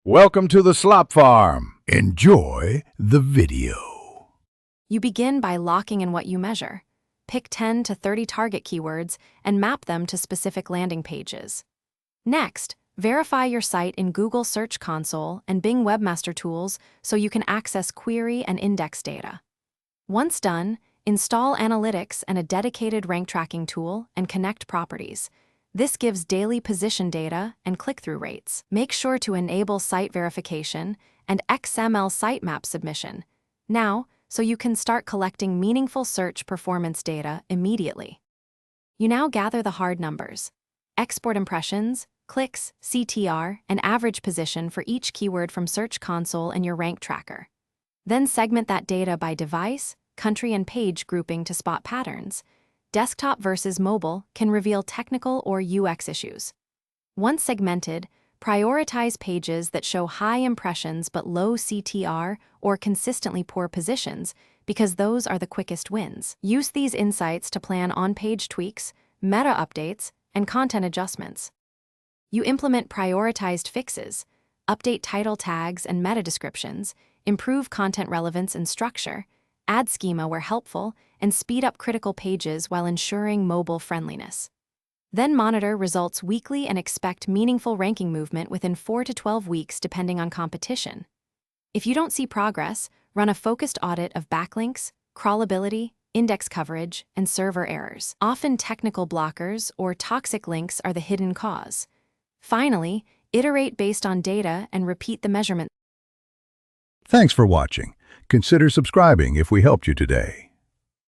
Welcome to the Slop Farm. Enjoy the video. You begin by locking in what you measure. Pick 10 to 30 target keywords and map them to specific landing pages. Next, verify your site in Google Search Console and Bing Webmaster Tools so you can access query and index data. Once done, install analytics and a dedicated rank tracking tool and connect properties. This gives daily position data and click-through rates. Make sure to enable site verification and XML sitemap submission now so you can start collecting meaningful search performance data immediately. You now gather the hard numbers. Export impressions, clicks, CTR, and average position for each keyword from Search Console and your rank tracker. Then segment that data by device, country, and page grouping to spot patterns. Desktop versus mobile can reveal technical or UX issues. Once segmented, prioritize pages that show high impressions but low CTR or consistently poor positions because those are the quickest wins. Use these insights to plan on-page tweaks, meta updates, and content adjustments. You implement prioritized fixes, update title tags and meta descriptions, improve content relevance and structure, add schema where helpful, and speed up critical pages while ensuring mobile friendliness. Then monitor results weekly and expect meaningful ranking movement within 4 to 12 weeks depending on competition. If you don't see progress, run a focused audit of backlinks, crawlability, index coverage, and server errors. Often technical blockers or toxic links are the hidden cause. Finally, iterate based on data and repeat the measurement. Thanks for watching. Consider subscribing if we helped you today.